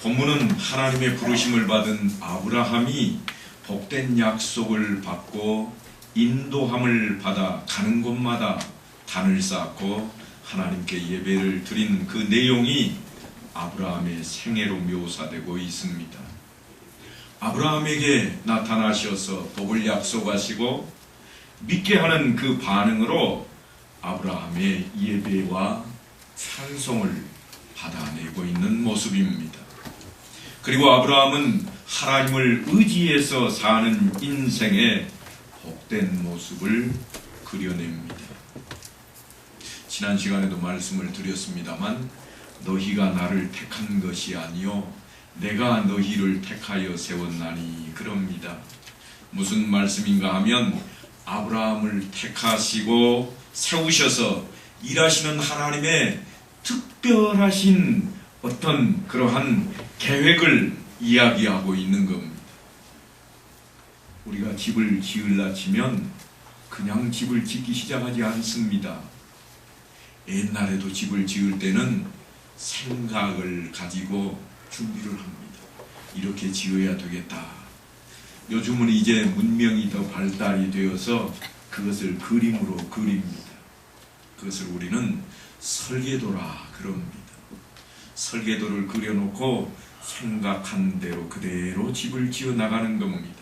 본문은 하나님의 부르심을 받은 아브라함이 복된 약속을 받고 인도함을 받아 가는 곳마다 단을 쌓고 하나님께 예배를 드린 그 내용이 아브라함의 생애로 묘사되고 있습니다. 아브라함에게 나타나셔서 복을 약속하시고 믿게 하는 그 반응으로 아브라함의 예배와 찬송을 받아내고 있는 모습입니다. 그리고 아브라함은 하나님을 의지해서 사는 인생의 복된 모습을 그려냅니다. 지난 시간에도 말씀을 드렸습니다만 너희가 나를 택한 것이 아니요 내가 너희를 택하여 세웠나니 그럽니다. 무슨 말씀인가 하면 아브라함을 택하시고 세우셔서 일하시는 하나님의 특별하신 어떤 그러한 계획을 이야기하고 있는 겁니다. 우리가 집을 지으려 치면 그냥 집을 짓기 시작하지 않습니다. 옛날에도 집을 지을 때는 생각을 가지고 준비를 합니다. 이렇게 지어야 되겠다. 요즘은 이제 문명이 더 발달이 되어서 그것을 그림으로 그립니다. 그것을 우리는 설계도라 그럽니다. 설계도를 그려놓고 생각한 대로 그대로 집을 지어 나가는 겁니다.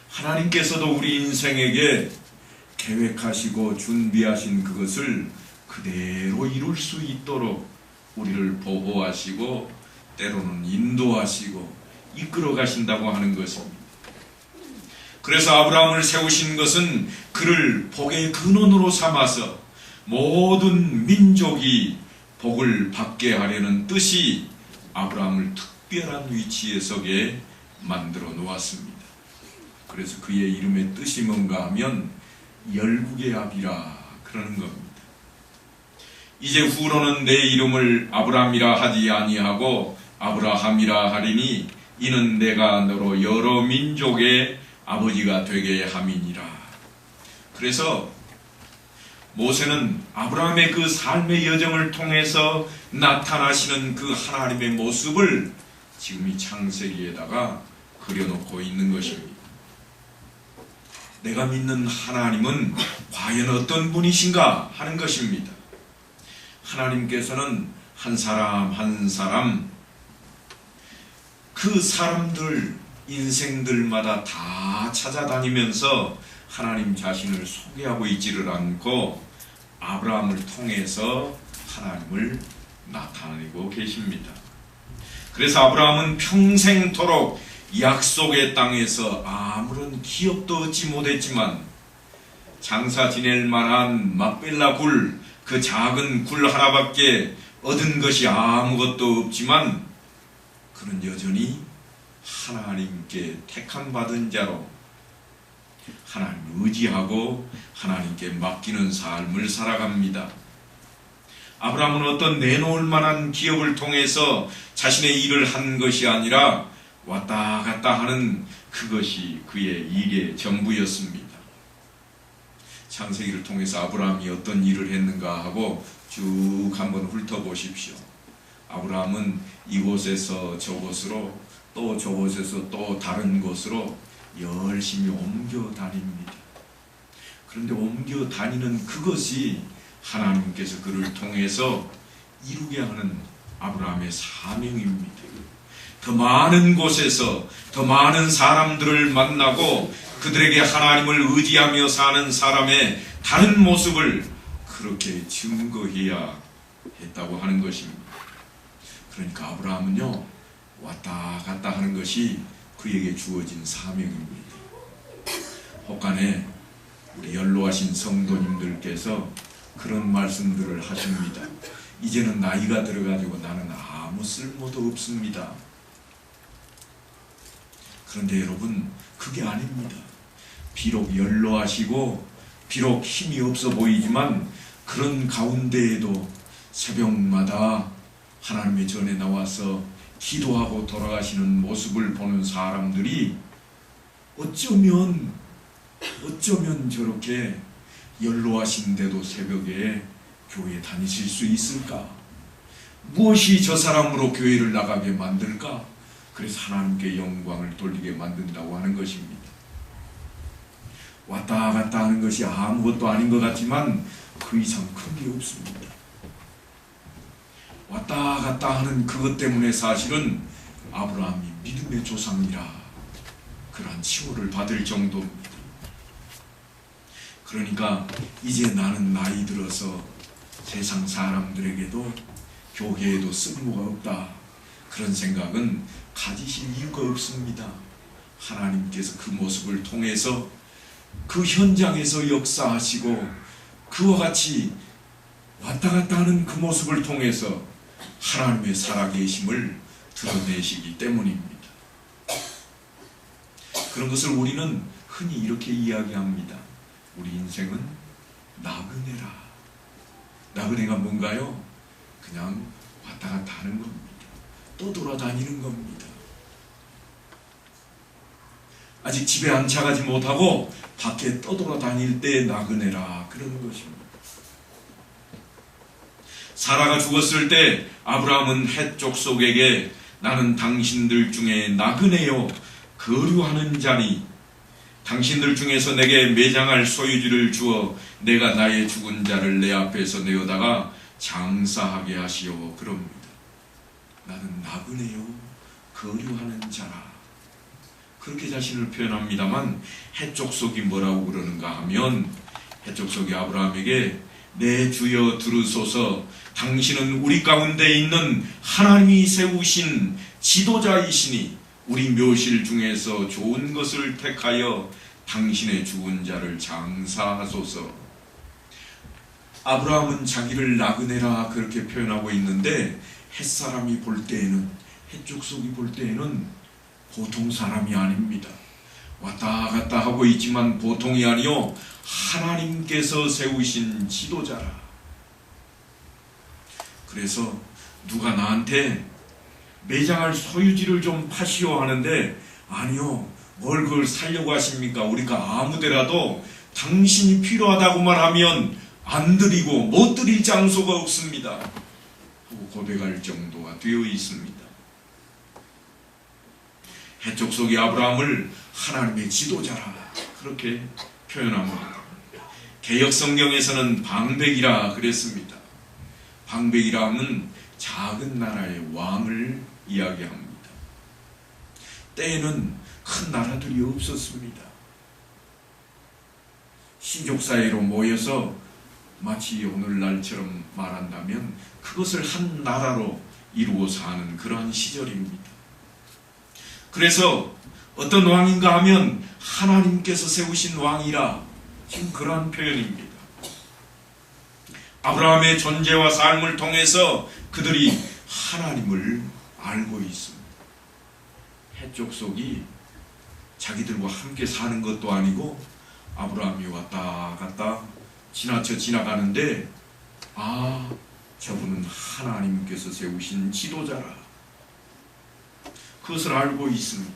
하나님께서도 우리 인생에게 계획하시고 준비하신 그것을 그대로 이룰 수 있도록 우리를 보호하시고 때로는 인도하시고 이끌어 가신다고 하는 것입니다. 그래서 아브라함을 세우신 것은 그를 복의 근원으로 삼아서 모든 민족이 복을 받게 하려는 뜻이 아브라함을 특별한 위치에 서게 만들어 놓았습니다. 그래서 그의 이름의 뜻이 뭔가 하면 열국의 아비라 그러는 겁니다. 이제 후로는 내 이름을 아브라함이라 하지 아니하고 아브라함이라 하리니 이는 내가 너로 여러 민족의 아버지가 되게 함이니라. 그래서 모세는 아브라함의 그 삶의 여정을 통해서 나타나시는 그 하나님의 모습을 지금 이 창세기에다가 그려놓고 있는 것입니다. 내가 믿는 하나님은 과연 어떤 분이신가 하는 것입니다. 하나님께서는 한 사람 한 사람 그 사람들 인생들마다 다 찾아다니면서 하나님 자신을 소개하고 있지를 않고 아브라함을 통해서 하나님을 나타내고 계십니다. 그래서 아브라함은 평생토록 약속의 땅에서 아무런 기업도 얻지 못했지만 장사 지낼 만한 막벨라 굴, 그 작은 굴 하나밖에 얻은 것이 아무것도 없지만 그는 여전히 하나님께 택함 받은 자로 하나님을 의지하고 하나님께 맡기는 삶을 살아갑니다. 아브라함은 어떤 내놓을 만한 기업을 통해서 자신의 일을 한 것이 아니라 왔다 갔다 하는 그것이 그의 일의 전부였습니다. 창세기를 통해서 아브라함이 어떤 일을 했는가 하고 쭉 한번 훑어보십시오. 아브라함은 이곳에서 저곳으로 또 저곳에서 또 다른 곳으로 열심히 옮겨 다닙니다. 그런데 옮겨 다니는 그것이 하나님께서 그를 통해서 이루게 하는 아브라함의 사명입니다. 더 많은 곳에서 더 많은 사람들을 만나고 그들에게 하나님을 의지하며 사는 사람의 다른 모습을 그렇게 증거해야 했다고 하는 것입니다. 그러니까 아브라함은요, 왔다 갔다 하는 것이 그에게 주어진 사명입니다. 혹간에 우리 연로하신 성도님들께서 그런 말씀들을 하십니다. 이제는 나이가 들어가지고 나는 아무 쓸모도 없습니다. 그런데 여러분, 그게 아닙니다. 비록 연로하시고 비록 힘이 없어 보이지만 그런 가운데에도 새벽마다 하나님의 전에 나와서 기도하고 돌아가시는 모습을 보는 사람들이 어쩌면 저렇게 연로하신데도 새벽에 교회 다니실 수 있을까? 무엇이 저 사람으로 교회를 나가게 만들까? 그래서 하나님께 영광을 돌리게 만든다고 하는 것입니다. 왔다 갔다 하는 것이 아무것도 아닌 것 같지만 그 이상 큰 게 없습니다. 왔다 갔다 하는 그것 때문에 사실은 아브라함이 믿음의 조상이라 그러한 칭호를 받을 정도입니다. 그러니까 이제 나는 나이 들어서 세상 사람들에게도 교회에도 쓸모가 없다, 그런 생각은 가지실 이유가 없습니다. 하나님께서 그 모습을 통해서 그 현장에서 역사하시고 그와 같이 왔다 갔다 하는 그 모습을 통해서 하나님의 살아계심을 드러내시기 때문입니다. 그런 것을 우리는 흔히 이렇게 이야기합니다. 우리 인생은 나그네라. 나그네가 뭔가요? 그냥 왔다 갔다 하는 겁니다. 떠돌아다니는 겁니다. 아직 집에 안착하지 못하고 밖에 떠돌아다닐 때 나그네라 그러는 것입니다. 사라가 죽었을 때 아브라함은 헷 족속에게 나는 당신들 중에 나그네요 거류하는 자니 당신들 중에서 내게 매장할 소유지를 주어 내가 나의 죽은 자를 내 앞에서 내어다가 장사하게 하시오 그럽니다. 나는 나그네요 거류하는 자라, 그렇게 자신을 표현합니다만 헷족속이 뭐라고 그러는가 하면 헷족속이 아브라함에게 내 주여 들으소서, 당신은 우리 가운데 있는 하나님이 세우신 지도자이시니 우리 묘실 중에서 좋은 것을 택하여 당신의 죽은 자를 장사하소서. 아브라함은 자기를 나그네라 그렇게 표현하고 있는데 헷사람이 볼 때에는, 헷족속이 볼 때에는 보통 사람이 아닙니다. 왔다 갔다 하고 있지만 보통이 아니요 하나님께서 세우신 지도자라. 그래서 누가 나한테 매장할 소유지를 좀 파시오 하는데 아니요, 뭘 그걸 살려고 하십니까? 우리가 아무데라도 당신이 필요하다고만 하면 안 드리고 못 드릴 장소가 없습니다 하고 고백할 정도가 되어 있습니다. 헷족속이 아브라함을 하나님의 지도자라 그렇게 표현합니다. 개역성경에서는 방백이라 그랬습니다. 방백이라 하면 작은 나라의 왕을 이야기합니다. 때에는 큰 나라들이 없었습니다. 신족 사이로 모여서 마치 오늘날처럼 말한다면 그것을 한 나라로 이루어 사는 그러한 시절입니다. 그래서 어떤 왕인가 하면 하나님께서 세우신 왕이라, 지금 그러한 표현입니다. 아브라함의 존재와 삶을 통해서 그들이 하나님을 알고 있습니다. 헷족속이 자기들과 함께 사는 것도 아니고 아브라함이 왔다 갔다 지나쳐 지나가는데 아, 저분은 하나님께서 세우신 지도자라, 그것을 알고 있습니다.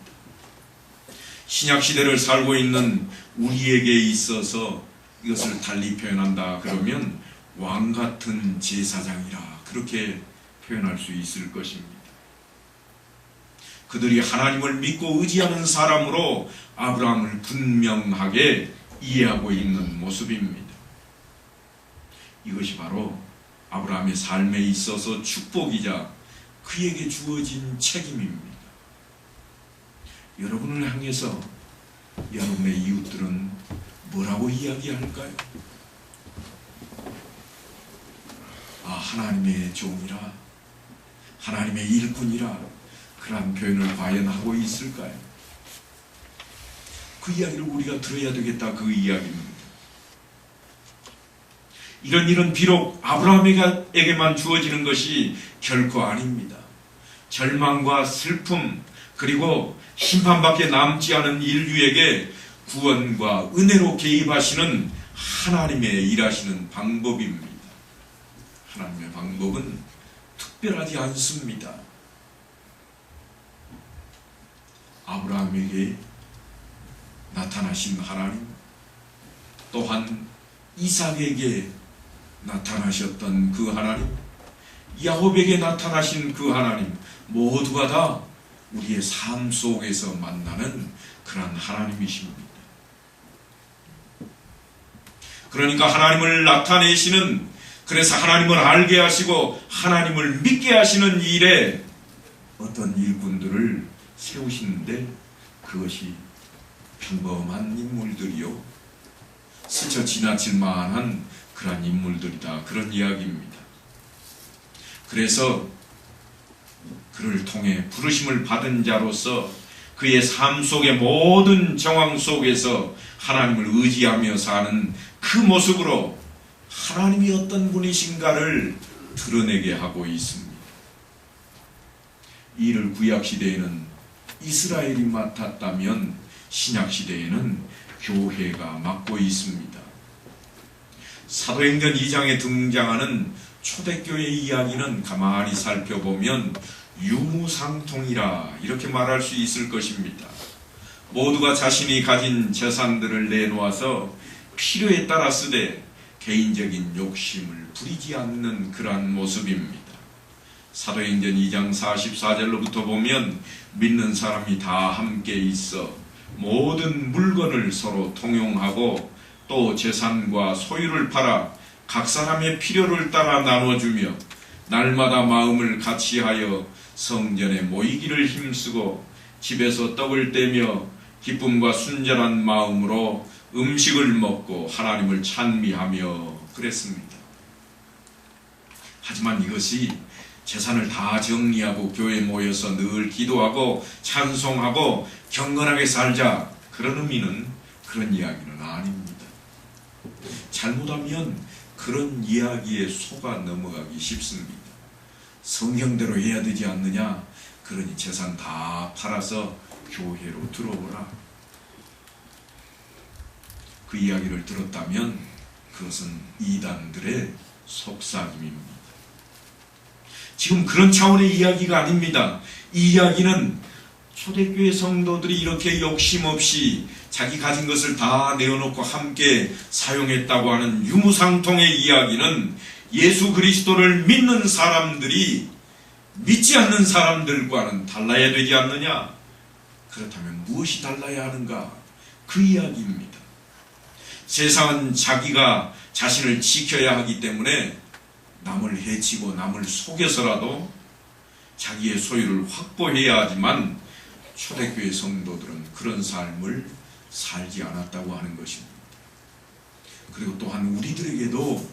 신약시대를 살고 있는 우리에게 있어서 이것을 달리 표현한다 그러면 왕같은 제사장이라 그렇게 표현할 수 있을 것입니다. 그들이 하나님을 믿고 의지하는 사람으로 아브라함을 분명하게 이해하고 있는 모습입니다. 이것이 바로 아브라함의 삶에 있어서 축복이자 그에게 주어진 책임입니다. 여러분을 향해서 여러분의 이웃들은 뭐라고 이야기할까요? 아, 하나님의 종이라, 하나님의 일꾼이라, 그러한 표현을 과연 하고 있을까요? 그 이야기를 우리가 들어야 되겠다, 그 이야기입니다. 이런 일은 비록 아브라함에게만 주어지는 것이 결코 아닙니다. 절망과 슬픔 그리고 심판밖에 남지 않은 인류에게 구원과 은혜로 개입하시는 하나님의 일하시는 방법입니다. 하나님의 방법은 특별하지 않습니다. 아브라함에게 나타나신 하나님, 또한 이삭에게 나타나셨던 그 하나님, 야곱에게 나타나신 그 하나님, 모두가 다 우리의 삶 속에서 만나는 그런 하나님이십니다. 그러니까 하나님을 나타내시는, 그래서 하나님을 알게 하시고 하나님을 믿게 하시는 일에 어떤 일꾼들을 세우시는데, 그것이 평범한 인물들이요, 스쳐 지나칠 만한 그런 인물들이다, 그런 이야기입니다. 그래서 그를 통해 부르심을 받은 자로서 그의 삶 속의 모든 정황 속에서 하나님을 의지하며 사는 그 모습으로 하나님이 어떤 분이신가를 드러내게 하고 있습니다. 이를 구약시대에는 이스라엘이 맡았다면 신약시대에는 교회가 맡고 있습니다. 사도행전 2장에 등장하는 초대교회 이야기는 가만히 살펴보면 유무상통이라 이렇게 말할 수 있을 것입니다. 모두가 자신이 가진 재산들을 내놓아서 필요에 따라 쓰되 개인적인 욕심을 부리지 않는 그러한 모습입니다. 사도행전 2장 44절로부터 보면 믿는 사람이 다 함께 있어 모든 물건을 서로 통용하고 또 재산과 소유를 팔아 각 사람의 필요를 따라 나눠주며 날마다 마음을 같이하여 성전에 모이기를 힘쓰고 집에서 떡을 떼며 기쁨과 순전한 마음으로 음식을 먹고 하나님을 찬미하며 그랬습니다. 하지만 이것이 재산을 다 정리하고 교회에 모여서 늘 기도하고 찬송하고 경건하게 살자, 그런 의미는, 그런 이야기는 아닙니다. 잘못하면 그런 이야기에 속아 넘어가기 쉽습니다. 성경대로 해야 되지 않느냐, 그러니 재산 다 팔아서 교회로 들어오라, 그 이야기를 들었다면 그것은 이단들의 속삭임입니다. 지금 그런 차원의 이야기가 아닙니다. 이 이야기는 초대교회 성도들이 이렇게 욕심 없이 자기 가진 것을 다 내어놓고 함께 사용했다고 하는 유무상통의 이야기는 예수 그리스도를 믿는 사람들이 믿지 않는 사람들과는 달라야 되지 않느냐? 그렇다면 무엇이 달라야 하는가? 그 이야기입니다. 세상은 자기가 자신을 지켜야 하기 때문에 남을 해치고 남을 속여서라도 자기의 소유를 확보해야 하지만 초대교회 성도들은 그런 삶을 살지 않았다고 하는 것입니다. 그리고 또한 우리들에게도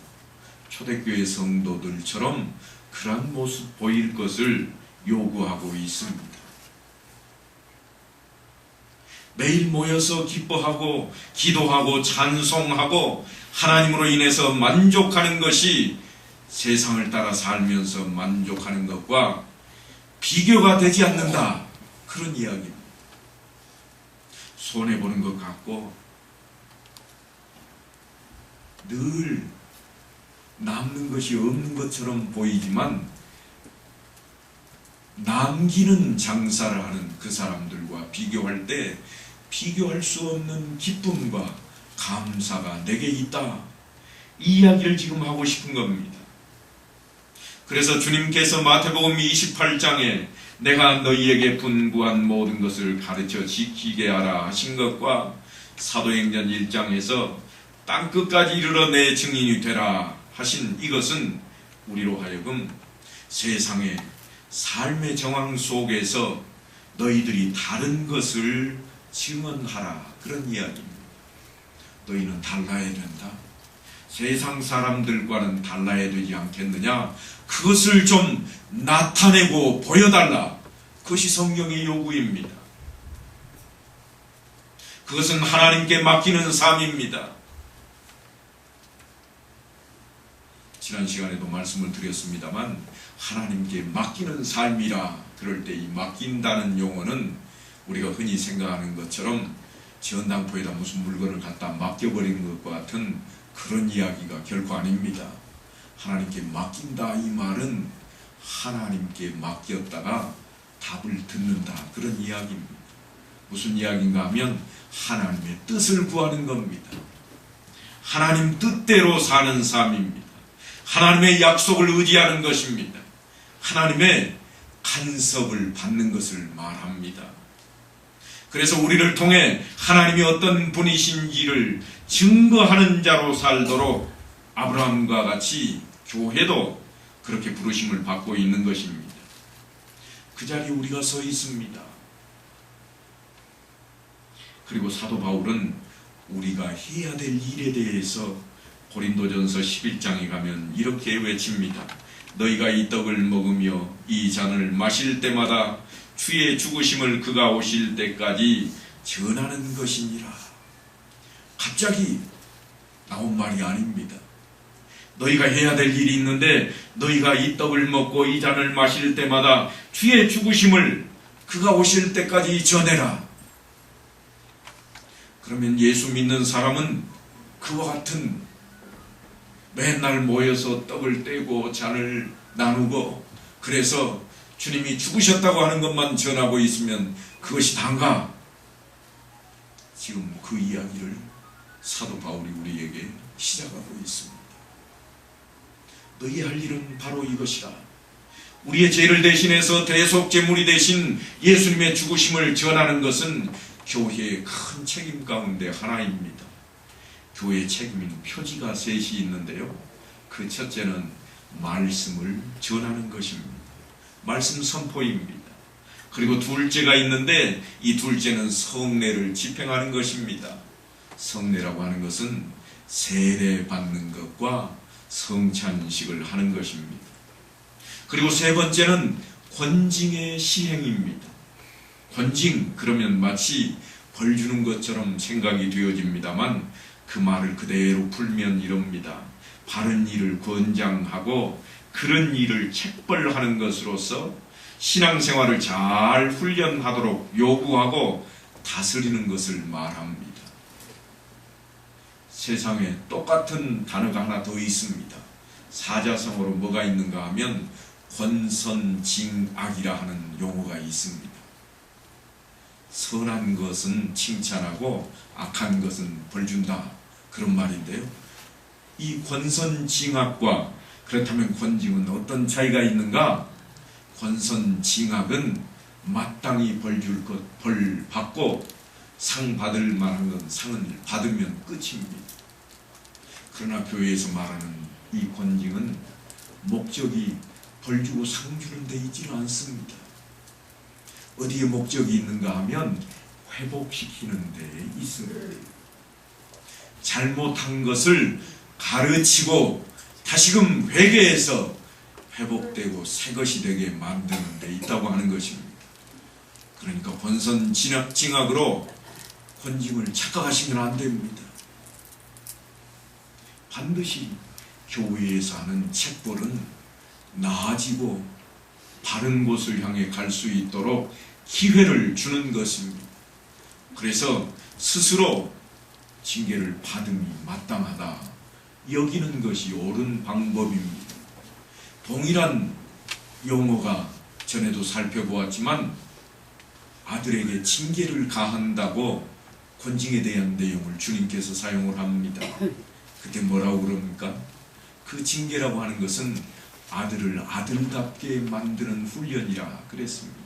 초대교회 성도들처럼 그러한 모습 보일 것을 요구하고 있습니다. 매일 모여서 기뻐하고 기도하고 찬송하고 하나님으로 인해서 만족하는 것이 세상을 따라 살면서 만족하는 것과 비교가 되지 않는다, 그런 이야기입니다. 손해보는 것 같고 늘 남는 것이 없는 것처럼 보이지만 남기는 장사를 하는 그 사람들과 비교할 때 비교할 수 없는 기쁨과 감사가 내게 있다, 이 이야기를 지금 하고 싶은 겁니다. 그래서 주님께서 마태복음 28장에 내가 너희에게 분부한 모든 것을 가르쳐 지키게 하라 하신 것과 사도행전 1장에서 땅끝까지 이르러 내 증인이 되라 하신 이것은 우리로 하여금 세상의 삶의 정황 속에서 너희들이 다른 것을 증언하라, 그런 이야기입니다. 너희는 달라야 된다, 세상 사람들과는 달라야 되지 않겠느냐, 그것을 좀 나타내고 보여달라, 그것이 성경의 요구입니다. 그것은 하나님께 맡기는 삶입니다. 지난 시간에도 말씀을 드렸습니다만 하나님께 맡기는 삶이라, 그럴 때 이 맡긴다는 용어는 우리가 흔히 생각하는 것처럼 전당포에다 무슨 물건을 갖다 맡겨버리는 것과 같은 그런 이야기가 결코 아닙니다. 하나님께 맡긴다, 이 말은 하나님께 맡겼다가 답을 듣는다, 그런 이야기입니다. 무슨 이야기인가 하면 하나님의 뜻을 구하는 겁니다. 하나님 뜻대로 사는 삶입니다. 하나님의 약속을 의지하는 것입니다. 하나님의 간섭을 받는 것을 말합니다. 그래서 우리를 통해 하나님이 어떤 분이신지를 증거하는 자로 살도록 아브라함과 같이 교회도 그렇게 부르심을 받고 있는 것입니다. 그 자리에 우리가 서 있습니다. 그리고 사도 바울은 우리가 해야 될 일에 대해서 고린도전서 11장에 가면 이렇게 외칩니다. 너희가 이 떡을 먹으며 이 잔을 마실 때마다 주의 죽으심을 그가 오실 때까지 전하는 것이니라. 갑자기 나온 말이 아닙니다. 너희가 해야 될 일이 있는데 너희가 이 떡을 먹고 이 잔을 마실 때마다 주의 죽으심을 그가 오실 때까지 전해라. 그러면 예수 믿는 사람은 그와 같은 맨날 모여서 떡을 떼고 잔을 나누고 그래서 주님이 죽으셨다고 하는 것만 전하고 있으면 그것이 단가? 지금 그 이야기를 사도 바울이 우리에게 시작하고 있습니다. 너희 할 일은 바로 이것이라. 우리의 죄를 대신해서 대속제물이 되신 예수님의 죽으심을 전하는 것은 교회의 큰 책임 가운데 하나입니다. 교회의 책임인 표지가 셋이 있는데요. 그 첫째는 말씀을 전하는 것입니다. 말씀 선포입니다. 그리고 둘째가 있는데 이 둘째는 성례를 집행하는 것입니다. 성례라고 하는 것은 세례 받는 것과 성찬식을 하는 것입니다. 그리고 세 번째는 권징의 시행입니다. 권징 그러면 마치 벌 주는 것처럼 생각이 되어집니다만 그 말을 그대로 풀면 이럽니다. 바른 일을 권장하고 그런 일을 책벌하는 것으로서 신앙생활을 잘 훈련하도록 요구하고 다스리는 것을 말합니다. 세상에 똑같은 단어가 하나 더 있습니다. 사자성어로 뭐가 있는가 하면 권선징악이라 하는 용어가 있습니다. 선한 것은 칭찬하고 악한 것은 벌준다, 그런 말인데요. 이 권선징악과 그렇다면 권징은 어떤 차이가 있는가? 권선징악은 마땅히 벌줄 것, 벌 받고 상 받을 만한 건 상을 받으면 끝입니다. 그러나 교회에서 말하는 이 권징은 목적이 벌 주고 상 주는 데 있지는 않습니다. 어디에 목적이 있는가 하면 회복시키는 데 있습니다. 잘못한 것을 가르치고 다시금 회개해서 회복되고 새 것이 되게 만드는 데 있다고 하는 것입니다. 그러니까 권선징악으로 권징을 착각하시면 안 됩니다. 반드시 교회에서 하는 책벌은 나아지고 바른 곳을 향해 갈 수 있도록 기회를 주는 것입니다. 그래서 스스로 징계를 받음이 마땅하다 여기는 것이 옳은 방법입니다. 동일한 용어가 전에도 살펴보았지만 아들에게 징계를 가한다고 권징에 대한 내용을 주님께서 사용을 합니다. 그때 뭐라고 그럽니까? 그 징계라고 하는 것은 아들을 아들답게 만드는 훈련이라 그랬습니다.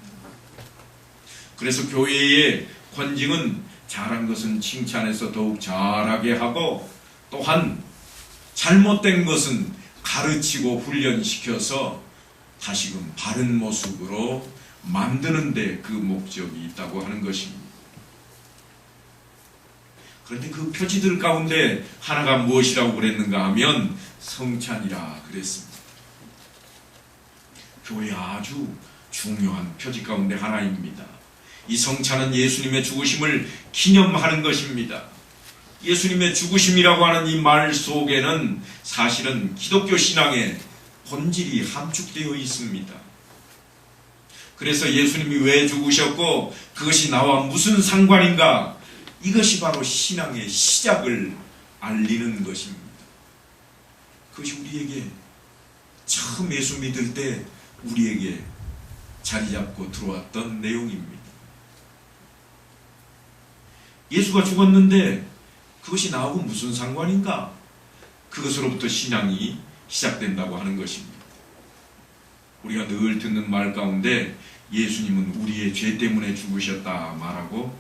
그래서 교회의 권징은 잘한 것은 칭찬해서 더욱 잘하게 하고 또한 잘못된 것은 가르치고 훈련시켜서 다시금 바른 모습으로 만드는 데 그 목적이 있다고 하는 것입니다. 그런데 그 표지들 가운데 하나가 무엇이라고 그랬는가 하면 성찬이라 그랬습니다. 교회의 아주 중요한 표지 가운데 하나입니다. 이 성찬은 예수님의 죽으심을 기념하는 것입니다. 예수님의 죽으심이라고 하는 이 말 속에는 사실은 기독교 신앙의 본질이 함축되어 있습니다. 그래서 예수님이 왜 죽으셨고 그것이 나와 무슨 상관인가? 이것이 바로 신앙의 시작을 알리는 것입니다. 그것이 우리에게 처음 예수 믿을 때 우리에게 자리 잡고 들어왔던 내용입니다. 예수가 죽었는데 그것이 나하고 무슨 상관인가? 그것으로부터 신앙이 시작된다고 하는 것입니다. 우리가 늘 듣는 말 가운데 예수님은 우리의 죄 때문에 죽으셨다 말하고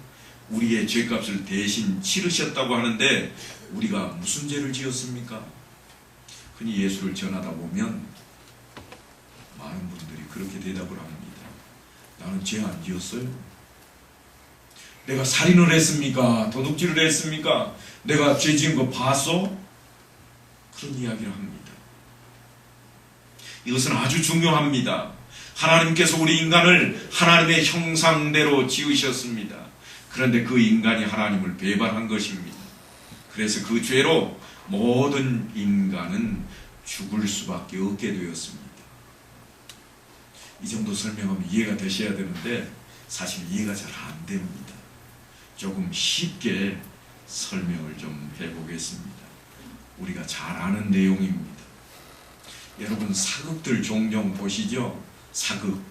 우리의 죄값을 대신 치르셨다고 하는데 우리가 무슨 죄를 지었습니까? 흔히 예수를 전하다 보면 많은 분들이 그렇게 대답을 합니다. 나는 죄 안 지었어요. 내가 살인을 했습니까? 도둑질을 했습니까? 내가 죄 지은 거 봤어? 그런 이야기를 합니다. 이것은 아주 중요합니다. 하나님께서 우리 인간을 하나님의 형상대로 지으셨습니다. 그런데 그 인간이 하나님을 배반한 것입니다. 그래서 그 죄로 모든 인간은 죽을 수밖에 없게 되었습니다. 이 정도 설명하면 이해가 되셔야 되는데 사실 이해가 잘 안 됩니다. 조금 쉽게 설명을 좀 해보겠습니다. 우리가 잘 아는 내용입니다. 여러분 사극들 종종 보시죠? 사극,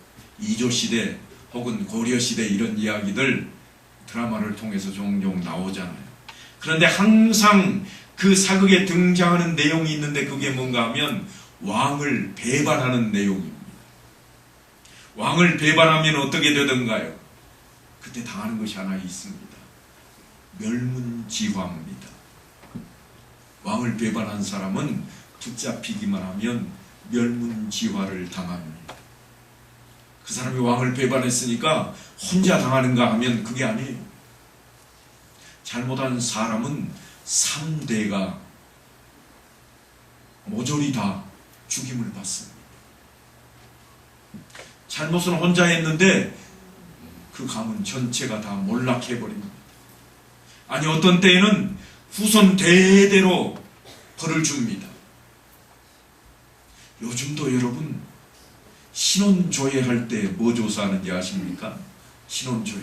이조시대 혹은 고려시대 이런 이야기들 드라마를 통해서 종종 나오잖아요. 그런데 항상 그 사극에 등장하는 내용이 있는데 그게 뭔가 하면 왕을 배반하는 내용입니다. 왕을 배반하면 어떻게 되던가요? 그때 당하는 것이 하나 있습니다. 멸문지화입니다. 왕을 배반한 사람은 붙잡히기만 하면 멸문지화를 당합니다. 그 사람이 왕을 배반했으니까 혼자 당하는가 하면 그게 아니에요. 잘못한 사람은 3대가 모조리 다 죽임을 받습니다. 잘못은 혼자 했는데 그 가문 전체가 다 몰락해버립니다. 아니 어떤 때에는 후손 대대로 벌을 줍니다. 요즘도 여러분 신혼조회 할 때 뭐 조사하는지 아십니까? 신혼조회.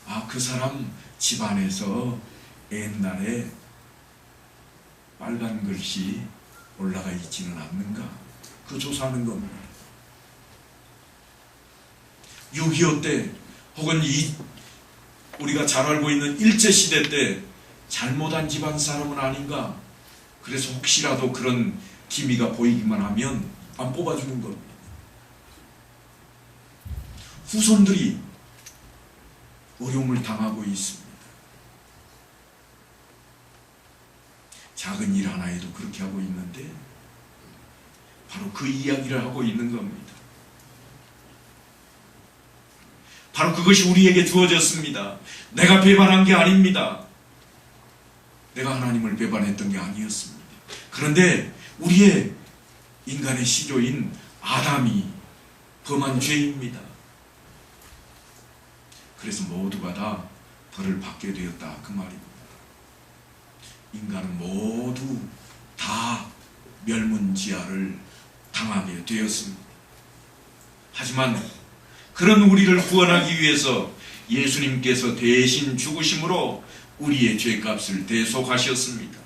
아, 그 사람 집안에서 옛날에 빨간 글씨 올라가 있지는 않는가? 그 조사하는 겁니다. 6.25 때 혹은 우리가 잘 알고 있는 일제시대 때 잘못한 집안 사람은 아닌가? 그래서 혹시라도 그런 기미가 보이기만 하면 안 뽑아주는 겁니다. 후손들이 어려움을 당하고 있습니다. 작은 일 하나에도 그렇게 하고 있는데 바로 그 이야기를 하고 있는 겁니다. 바로 그것이 우리에게 주어졌습니다. 내가 배반한 게 아닙니다. 내가 하나님을 배반했던 게 아니었습니다. 그런데 우리의 인간의 시조인 아담이 범한 죄입니다. 그래서 모두가 다 벌을 받게 되었다 그 말입니다. 인간은 모두 다 멸문지화를 당하게 되었습니다. 하지만 그런 우리를 구원하기 위해서 예수님께서 대신 죽으심으로 우리의 죄값을 대속하셨습니다.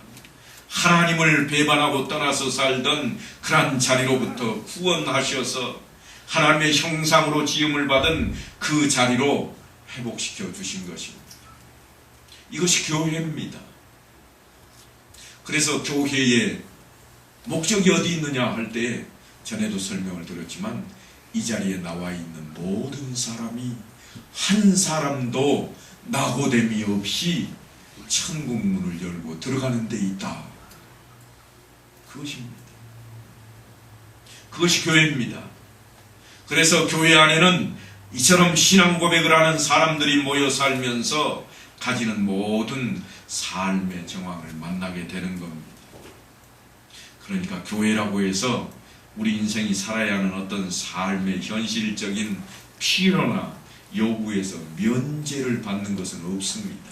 하나님을 배반하고 떠나서 살던 그런 자리로부터 구원하셔서 하나님의 형상으로 지음을 받은 그 자리로 회복시켜 주신 것입니다. 이것이 교회입니다. 그래서 교회의 목적이 어디 있느냐 할 때 전에도 설명을 드렸지만 이 자리에 나와 있는 모든 사람이 한 사람도 낙오됨이 없이 천국 문을 열고 들어가는 데 있다. 그것입니다. 그것이 교회입니다. 그래서 교회 안에는 이처럼 신앙 고백을 하는 사람들이 모여 살면서 가지는 모든 삶의 정황을 만나게 되는 겁니다. 그러니까 교회라고 해서 우리 인생이 살아야 하는 어떤 삶의 현실적인 필요나 요구에서 면제를 받는 것은 없습니다.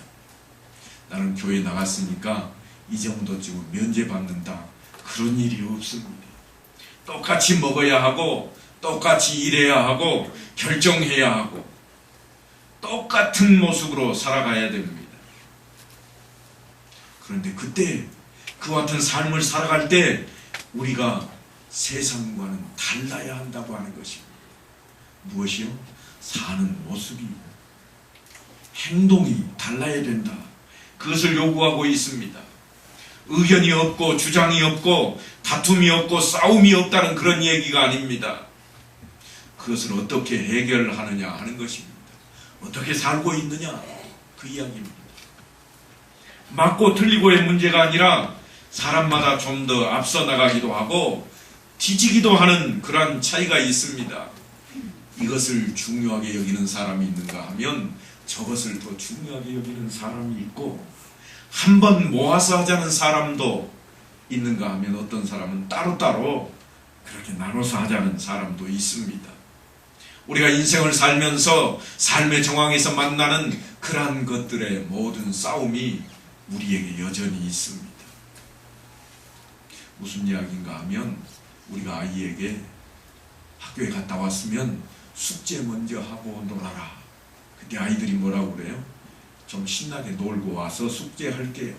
나는 교회 나갔으니까 이 정도쯤은 면제받는다. 그런 일이 없습니다. 똑같이 먹어야 하고 똑같이 일해야 하고 결정해야 하고 똑같은 모습으로 살아가야 됩니다. 그런데 그때 그와 같은 삶을 살아갈 때 우리가 세상과는 달라야 한다고 하는 것입니다. 무엇이요? 사는 모습이, 행동이 달라야 된다. 그것을 요구하고 있습니다. 의견이 없고 주장이 없고 다툼이 없고 싸움이 없다는 그런 얘기가 아닙니다. 그것을 어떻게 해결하느냐 하는 것입니다. 어떻게 살고 있느냐 그 이야기입니다. 맞고 틀리고의 문제가 아니라 사람마다 좀 더 앞서 나가기도 하고 뒤지기도 하는 그러한 차이가 있습니다. 이것을 중요하게 여기는 사람이 있는가 하면 저것을 더 중요하게 여기는 사람이 있고, 한번 모아서 하자는 사람도 있는가 하면 어떤 사람은 따로따로 그렇게 나눠서 하자는 사람도 있습니다. 우리가 인생을 살면서 삶의 정황에서 만나는 그러한 것들의 모든 싸움이 우리에게 여전히 있습니다. 무슨 이야기인가 하면 우리가 아이에게 학교에 갔다 왔으면 숙제 먼저 하고 놀아라. 그때 아이들이 뭐라고 그래요? 좀 신나게 놀고 와서 숙제할게요.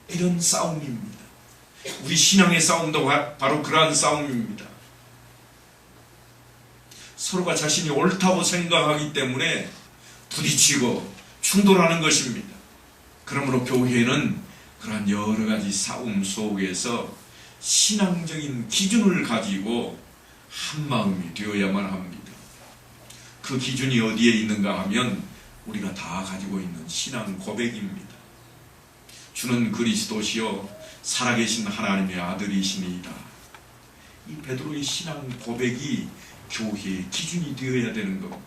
이런 싸움입니다. 우리 신앙의 싸움도 바로 그러한 싸움입니다. 서로가 자신이 옳다고 생각하기 때문에 부딪히고 충돌하는 것입니다. 그러므로 교회는 그러한 여러 가지 싸움 속에서 신앙적인 기준을 가지고 한 마음이 되어야만 합니다. 그 기준이 어디에 있는가 하면 우리가 다 가지고 있는 신앙 고백입니다. 주는 그리스도시요 살아계신 하나님의 아들이시니이다. 이 베드로의 신앙 고백이 교회의 기준이 되어야 되는 겁니다.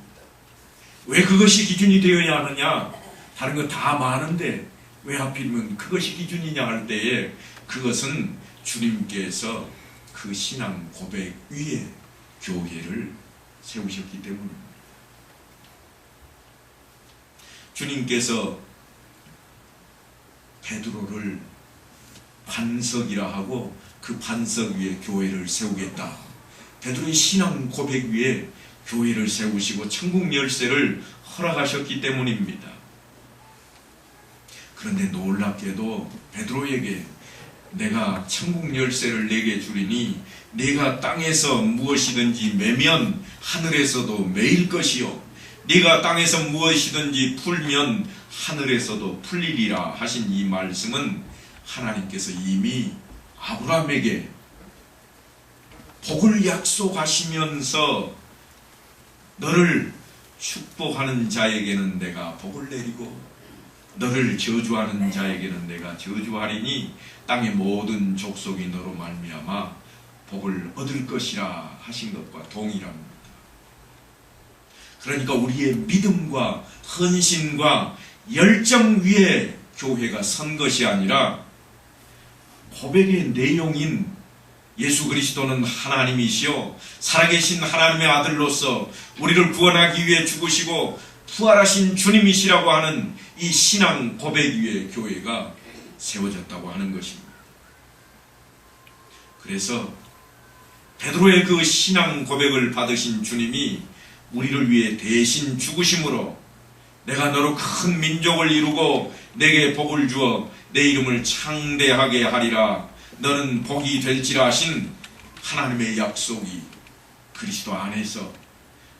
왜 그것이 기준이 되어야 하느냐? 다른 거 다 많은데 왜 하필이면 그것이 기준이냐 할 때에 그것은 주님께서 그 신앙 고백 위에 교회를 세우셨기 때문입니다. 주님께서 베드로를 반석이라 하고 그 반석 위에 교회를 세우겠다. 베드로의 신앙 고백 위에 교회를 세우시고 천국 열쇠를 허락하셨기 때문입니다. 그런데 놀랍게도 베드로에게 내가 천국 열쇠를 내게 주리니 네가 땅에서 무엇이든지 매면 하늘에서도 매일 것이요 네가 땅에서 무엇이든지 풀면 하늘에서도 풀리리라 하신 이 말씀은 하나님께서 이미 아브라함에게 복을 약속하시면서 너를 축복하는 자에게는 내가 복을 내리고 너를 저주하는 자에게는 내가 저주하리니 땅의 모든 족속이 너로 말미암아 복을 얻을 것이라 하신 것과 동일합니다. 그러니까 우리의 믿음과 헌신과 열정 위에 교회가 선 것이 아니라 고백의 내용인 예수 그리스도는 하나님이시요 살아계신 하나님의 아들로서 우리를 구원하기 위해 죽으시고 부활하신 주님이시라고 하는 이 신앙 고백 위에 교회가 세워졌다고 하는 것입니다. 그래서 베드로의 그 신앙 고백을 받으신 주님이 우리를 위해 대신 죽으심으로 내가 너로 큰 민족을 이루고 내게 복을 주어 내 이름을 창대하게 하리라 너는 복이 될지라 하신 하나님의 약속이 그리스도 안에서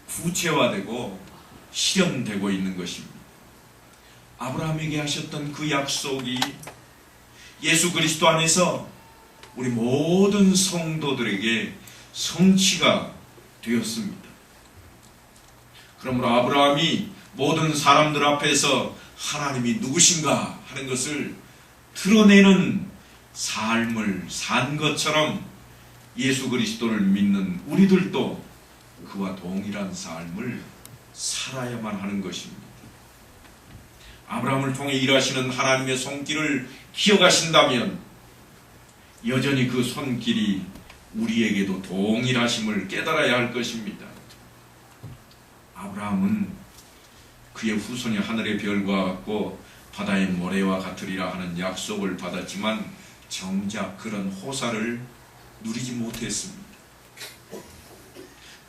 구체화되고 실현되고 있는 것입니다. 아브라함에게 하셨던 그 약속이 예수 그리스도 안에서 우리 모든 성도들에게 성취가 되었습니다. 그러므로 아브라함이 모든 사람들 앞에서 하나님이 누구신가 하는 것을 드러내는 삶을 산 것처럼 예수 그리스도를 믿는 우리들도 그와 동일한 삶을 살아야만 하는 것입니다. 아브라함을 통해 일하시는 하나님의 손길을 기억하신다면 여전히 그 손길이 우리에게도 동일하심을 깨달아야 할 것입니다. 아브라함은 그의 후손이 하늘의 별과 같고 바다의 모래와 같으리라 하는 약속을 받았지만 정작 그런 호사를 누리지 못했습니다.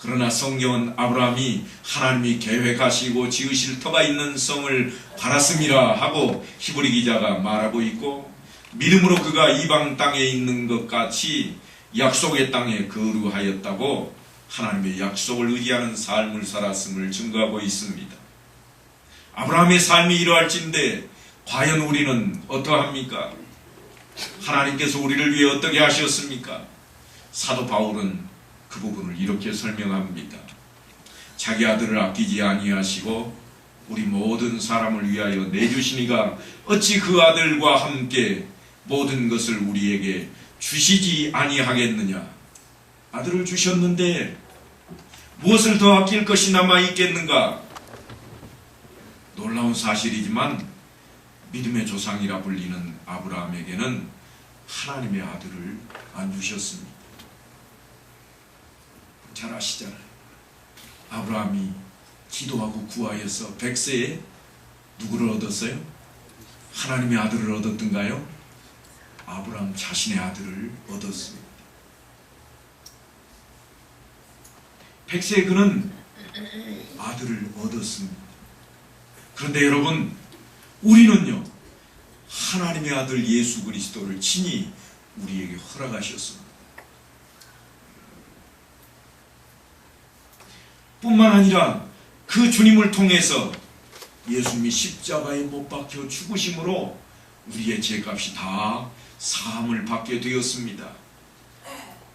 그러나 성경은 아브라함이 하나님이 계획하시고 지으실 터가 있는 성을 바랐음이라 하고 히브리 기자가 말하고 있고 믿음으로 그가 이방 땅에 있는 것 같이 약속의 땅에 거류하였다고 하나님의 약속을 의지하는 삶을 살았음을 증거하고 있습니다. 아브라함의 삶이 이러할진데 과연 우리는 어떠합니까? 하나님께서 우리를 위해 어떻게 하셨습니까? 사도 바울은 그 부분을 이렇게 설명합니다. 자기 아들을 아끼지 아니하시고 우리 모든 사람을 위하여 내주시니가 어찌 그 아들과 함께 모든 것을 우리에게 주시지 아니하겠느냐. 아들을 주셨는데 무엇을 더 아낄 것이 남아 있겠는가? 놀라운 사실이지만 믿음의 조상이라 불리는 아브라함에게는 하나님의 아들을 안 주셨습니다. 잘 아시잖아요. 아브라함이 기도하고 구하여서 100세에 누구를 얻었어요? 하나님의 아들을 얻었던가요? 아브라함 자신의 아들을 얻었습니다. 100세에 그는 아들을 얻었습니다. 그런데 여러분, 우리는요, 하나님의 아들 예수 그리스도를 친히 우리에게 허락하셨습니다. 뿐만 아니라 그 주님을 통해서 예수님이 십자가에 못 박혀 죽으심으로 우리의 죄값이 다 사함을 받게 되었습니다.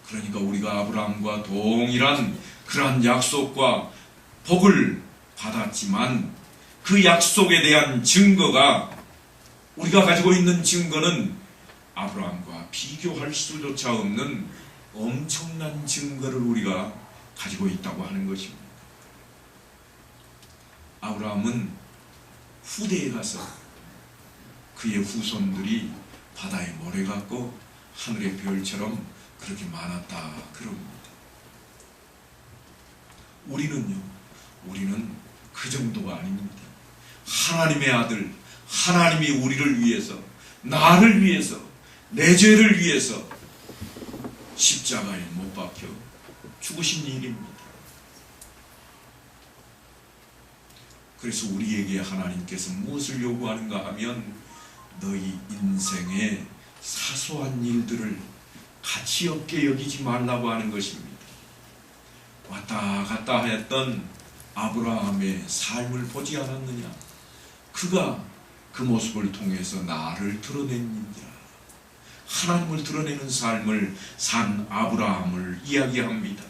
그러니까 우리가 아브라함과 동일한 그러한 약속과 복을 받았지만 그 약속에 대한 증거가, 우리가 가지고 있는 증거는 아브라함과 비교할 수조차 없는 엄청난 증거를 우리가 가지고 있다고 하는 것입니다. 아브라함은 후대에 가서 그의 후손들이 바다의 모래 같고 하늘의 별처럼 그렇게 많았다 그럽니다. 우리는 그 정도가 아닙니다. 하나님의 아들, 하나님이 우리를 위해서, 나를 위해서, 내 죄를 위해서 십자가에 못 박혀 죽으신 일입니다. 그래서 우리에게 하나님께서 무엇을 요구하는가 하면 너희 인생의 사소한 일들을 가치 없게 여기지 말라고 하는 것입니다. 왔다 갔다 하였던 아브라함의 삶을 보지 않았느냐? 그가 그 모습을 통해서 나를 드러냅니다. 하나님을 드러내는 삶을 산 아브라함을 이야기합니다.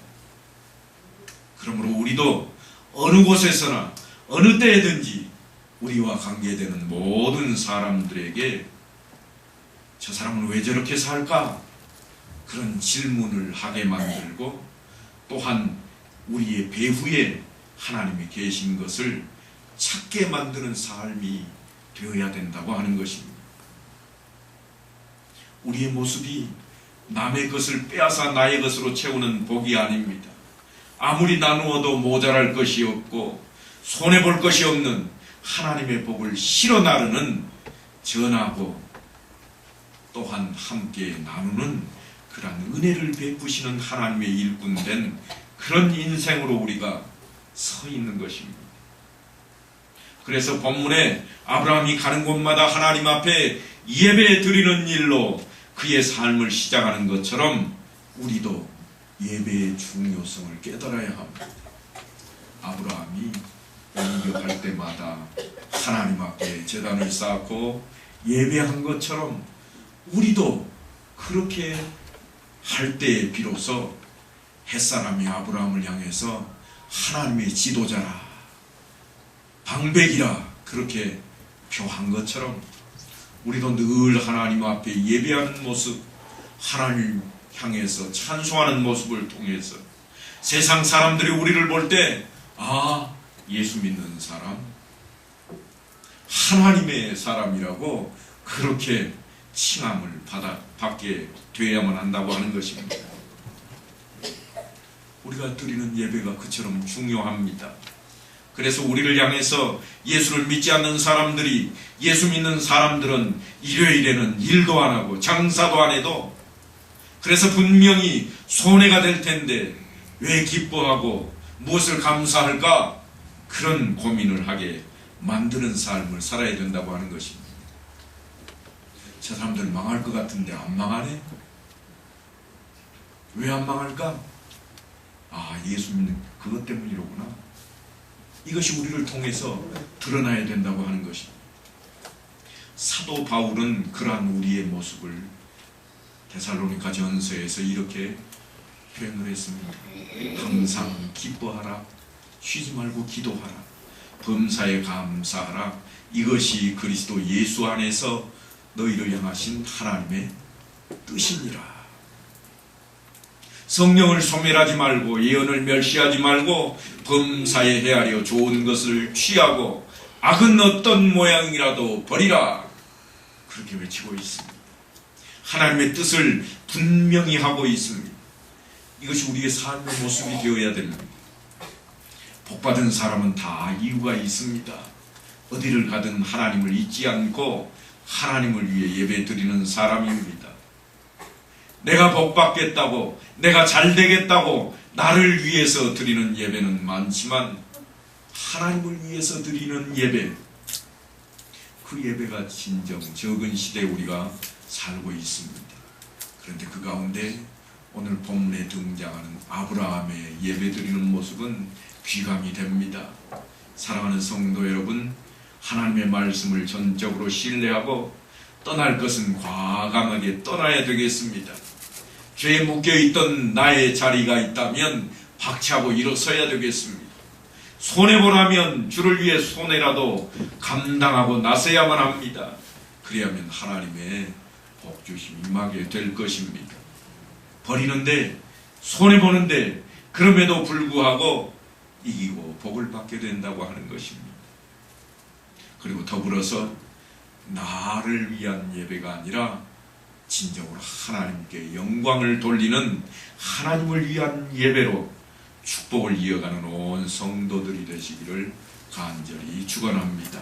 그러므로 우리도 어느 곳에서나 어느 때든지 우리와 관계되는 모든 사람들에게 저 사람은 왜 저렇게 살까? 그런 질문을 하게 만들고, 또한 우리의 배후에 하나님이 계신 것을 찾게 만드는 삶이 되어야 된다고 하는 것입니다. 우리의 모습이 남의 것을 빼앗아 나의 것으로 채우는 복이 아닙니다. 아무리 나누어도 모자랄 것이 없고 손해볼 것이 없는 하나님의 복을 실어 나르는, 전하고 또한 함께 나누는 그러한 은혜를 베푸시는 하나님의 일꾼된 그런 인생으로 우리가 서 있는 것입니다. 그래서 본문에 아브라함이 가는 곳마다 하나님 앞에 예배 드리는 일로 그의 삶을 시작하는 것처럼 우리도 예배의 중요성을 깨달아야 합니다. 아브라함이 공격할 때마다 하나님 앞에 제단을 쌓고 예배한 것처럼 우리도 그렇게 할 때에 비로소 햇사람이 아브라함을 향해서 하나님의 지도자라, 방백이라 그렇게 표한 것처럼 우리도 늘 하나님 앞에 예배하는 모습, 하나님 향해서 찬송하는 모습을 통해서 세상 사람들이 우리를 볼 때, 아, 예수 믿는 사람, 하나님의 사람이라고 그렇게 칭함을 받게 되어야만 한다고 하는 것입니다. 우리가 드리는 예배가 그처럼 중요합니다. 그래서 우리를 향해서 예수를 믿지 않는 사람들이, 예수 믿는 사람들은 일요일에는 일도 안 하고 장사도 안 해도, 그래서 분명히 손해가 될 텐데 왜 기뻐하고 무엇을 감사할까? 그런 고민을 하게 만드는 삶을 살아야 된다고 하는 것입니다. 저 사람들 망할 것 같은데 안 망하네? 왜 안 망할까? 아, 예수 믿는 그것 때문이로구나. 이것이 우리를 통해서 드러나야 된다고 하는 것입니다. 사도 바울은 그러한 우리의 모습을 데살로니가 전서에서 이렇게 표현을 했습니다. 항상 기뻐하라. 쉬지 말고 기도하라. 범사에 감사하라. 이것이 그리스도 예수 안에서 너희를 향하신 하나님의 뜻이니라. 성령을 소멸하지 말고 예언을 멸시하지 말고 범사에 헤아려 좋은 것을 취하고 악은 어떤 모양이라도 버리라. 그렇게 외치고 있습니다. 하나님의 뜻을 분명히 하고 있습니다. 이것이 우리의 삶의 모습이 되어야 됩니다. 복받은 사람은 다 이유가 있습니다. 어디를 가든 하나님을 잊지 않고 하나님을 위해 예배 드리는 사람입니다. 내가 복받겠다고, 내가 잘되겠다고 나를 위해서 드리는 예배는 많지만 하나님을 위해서 드리는 예배, 그 예배가 진정 적은 시대에 우리가 살고 있습니다. 그런데 그 가운데 오늘 본문에 등장하는 아브라함의 예배 드리는 모습은 귀감이 됩니다. 사랑하는 성도 여러분, 하나님의 말씀을 전적으로 신뢰하고 떠날 것은 과감하게 떠나야 되겠습니다. 죄에 묶여있던 나의 자리가 있다면 박차고 일어서야 되겠습니다. 손해보라면 주를 위해 손해라도 감당하고 나서야만 합니다. 그래야만 하나님의 복주심이 임하게 될 것입니다. 버리는데, 손해보는데 그럼에도 불구하고 이기고 복을 받게 된다고 하는 것입니다. 그리고 더불어서 나를 위한 예배가 아니라 진정으로 하나님께 영광을 돌리는 하나님을 위한 예배로 축복을 이어가는 온 성도들이 되시기를 간절히 축원합니다.